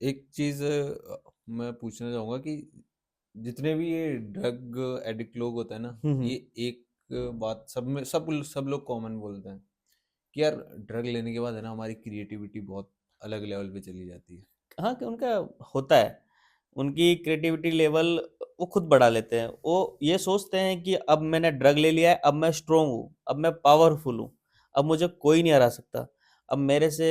एक चीज मैं पूछना चाहूंगा कि जितने भी ये ड्रग एडिक्ट लोग होते हैं ना, हम्म। ये एक बात सब में सब लोग कॉमन बोलते हैं कि यार ड्रग लेने के बाद है ना हमारी क्रिएटिविटी बहुत अलग लेवल पे चली जाती है। हाँ, कि उनका होता है, उनकी क्रिएटिविटी लेवल वो खुद बढ़ा लेते हैं। वो ये सोचते हैं कि अब मैंने ड्रग ले लिया है, अब मैं स्ट्रोंग हूँ, अब मैं पावरफुल हूँ, अब मुझे कोई नहीं हरा सकता, अब मेरे से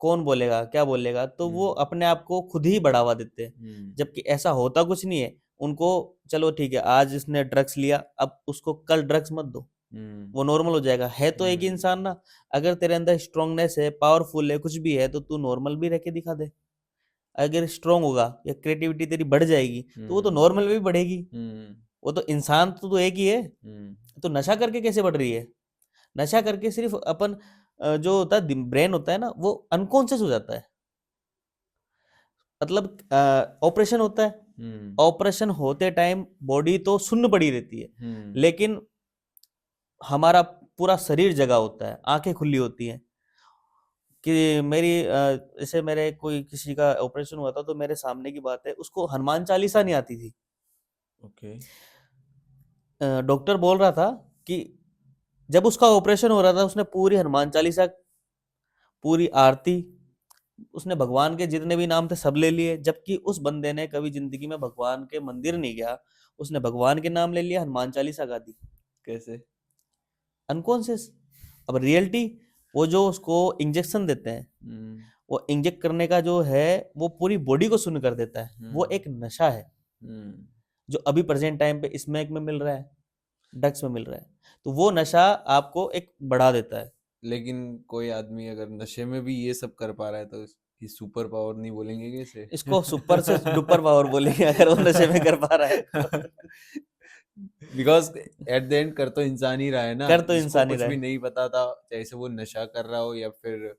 कौन बोलेगा, क्या बोलेगा, तो वो हम्म। अपने आप को खुद ही बढ़ावा देते हैं। हम्म। जबकि ऐसा होता कुछ नहीं है। उनको, चलो ठीक है, आज इसने ड्रग्स लिया, अब उसको कल ड्रग्स मत दो, हम्म। वो नॉर्मल हो जाएगा। है तो एक ही हम्म। इंसान ना। अगर तेरे अंदर स्ट्रांगनेस है, पावरफुल है, कुछ भी है, तो तू नॉर्मल भी रह के दिखा दे। अगर स्ट्रांग होगा या क्रिएटिविटी तेरी बढ़ जाएगी, तो वो तो हम्म। नॉर्मल में भी बढ़ेगी। हम्म। वो तो इंसान तो एक ही है। हम्म। तो नशा करके कैसे बढ़ रही है? नशा करके सिर्फ अपन जो होता है ब्रेन होता है ना, वो अनकॉन्शियस हो जाता है। मतलब ऑपरेशन होता है, हम्म। ऑपरेशन होते टाइम बॉडी तो सुन्न पड़ी रहती है, हम्म। लेकिन हमारा पूरा शरीर जगा होता है, आंखें खुली होती हैं। कि मेरी जैसे मेरे कोई किसी का ऑपरेशन हुआ था, तो मेरे सामने की बात है, उसको हनुमान चालीसा नहीं आती थी। ओके। डॉक्टर बोल रहा था कि जब उसका ऑपरेशन हो रहा था, उसने पूरी हनुमान चालीसा, पूरी आरती, उसने भगवान के जितने भी नाम थे सब ले लिए, जबकि उस बंदे ने कभी जिंदगी में भगवान के मंदिर नहीं गया। उसने भगवान के नाम ले लिया, हनुमान चालीसा गा दी। कैसे? अनकॉन्शियस। अब रियलिटी, वो जो उसको इंजेक्शन देते हैं, हम्म। वो इंजेक्ट करने का जो है, वो पूरी बॉडी को सुन्न कर देता है। वो हम्म। एक नशा है, हम्म। जो अभी प्रेजेंट टाइम पे स्मैक में मिल रहा है, ड्रग्स में मिल रहा है। तो वो नशा आपको एक बढ़ा देता है। लेकिन कोई आदमी अगर नशे में भी ये सब कर पा रहा है तो ये सुपर पावर नहीं बोलेंगे कैसे? इसको सुपर से डुपर पावर बोलेंगे, अगर वो नशे में कर पा रहा है तो। बिकॉज एट द एंड कर तो इंसान ही रहा है ना, कर तो जिसको इंसान ही कुछ रहा भी है। नहीं पता था, चाहे से वो नशा कर रहा हो या फिर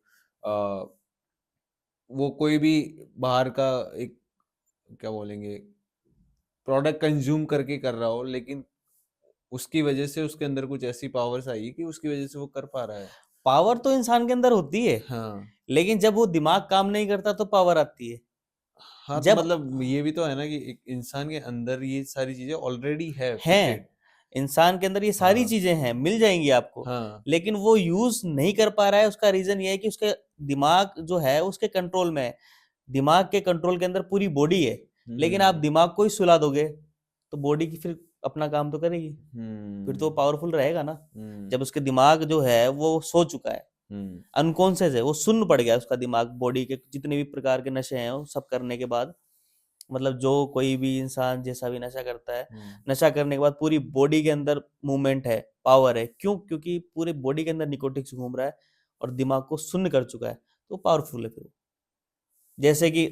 वो कोई भी बाहर का एक, क्या बोलेंगे, प्रोडक्ट कंज्यूम करके कर रहा हो, लेकिन उसकी वजह से उसके अंदर कुछ ऐसी पावर्स आई कि उसकी वजह से वो कर पा रहा है। पावर तो इंसान के अंदर होती है, हाँ। लेकिन जब वो दिमाग काम नहीं करता तो पावर आती है। हाँ, तो जब मतलब ये भी तो है ना कि एक इंसान के अंदर ये सारी चीजें ऑलरेडी है हैं, फिटेड। इंसान के अंदर ये सारी हाँ। चीजें हैं, मिल जाएंगी आपको। हाँ। लेकिन वो यूज नहीं कर पा रहा है। उसका रीजन ये है कि उसके दिमाग जो है उसके कंट्रोल में है। दिमाग के कंट्रोल के अंदर पूरी बॉडी है। लेकिन आप हम्म। दिमाग को ही सुला दोगे, तो बॉडी की फिर अपना काम तो करेगी। फिर तो हम्म। पावरफुल रहेगा ना। हम्म। जब उसके दिमाग जो है वो सो चुका है, हम्म। अनकॉन्शियस है, वो सुन्न पड़ गया उसका दिमाग, बॉडी के जितने भी प्रकार के नशे हैं वो सब करने के बाद। मतलब जो कोई भी इंसान जैसा भी नशा करता है, हम्म। नशा करने के बाद पूरी बॉडी के अंदर मूवमेंट है, पावर है। क्यों? क्योंकि पूरे बॉडी के अंदर निकोटिक्स घूम रहा है और दिमाग को सुन्न कर चुका है। तो पावरफुल है फिर वो। जैसे कि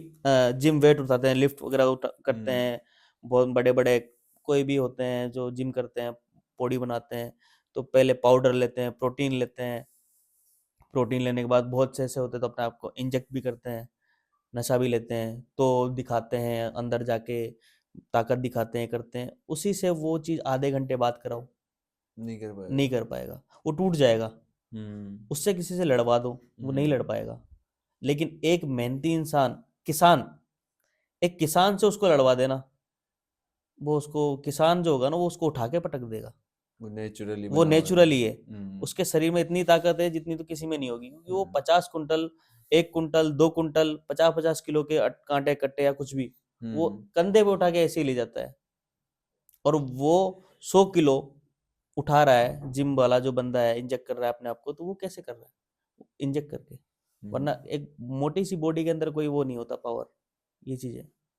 जिम वेट उठाते हैं, लिफ्ट वगैरह करते हम्म। हैं, बहुत बड़े बड़े कोई भी होते हैं जो जिम करते हैं, बॉडी बनाते हैं, तो पहले पाउडर लेते हैं, प्रोटीन लेते हैं। प्रोटीन लेने के बाद बहुत से ऐसे होते हैं तो अपने आप को इंजेक्ट भी करते हैं, नशा भी लेते हैं, तो दिखाते हैं अंदर जाके, ताकत दिखाते हैं, करते हैं। उसी से वो चीज़ आधे घंटे बाद कराओ, नहीं कर नहीं पाएगा। कर पाएगा, वो टूट जाएगा। हम्म। उससे किसी से लड़वा दो, वो नहीं लड़ हम्म। पाएगा। लेकिन एक मेहनती इंसान, किसान, एक किसान से उसको लड़वा देना, वो उसको, किसान जो होगा ना, वो उसको उठा के पटक देगा। वो नेचुरली वो बना हुआ है। नेचुरली है। हम्म। उसके शरीर में इतनी ताकत है जितनी तो किसी में नहीं होगी, क्योंकि वो हम्म। 50 कुंटल, 1 कुंटल, 2 कुंटल, 50-50 किलो के कांटे कट्टे या कुछ भी, वो हम्म। कंधे पे उठा के ऐसे ही ले जाता है। और वो 100 किलो उठा रहा है, जिम वाला जो बंदा है, इंजेक्ट कर रहा है अपने आप को, तो वो कैसे कर रहा है? इंजेक्ट करके। हम्म। वरना एक मोटी सी बॉडी के अंदर कोई वो नहीं होता पावर। ये चीज है।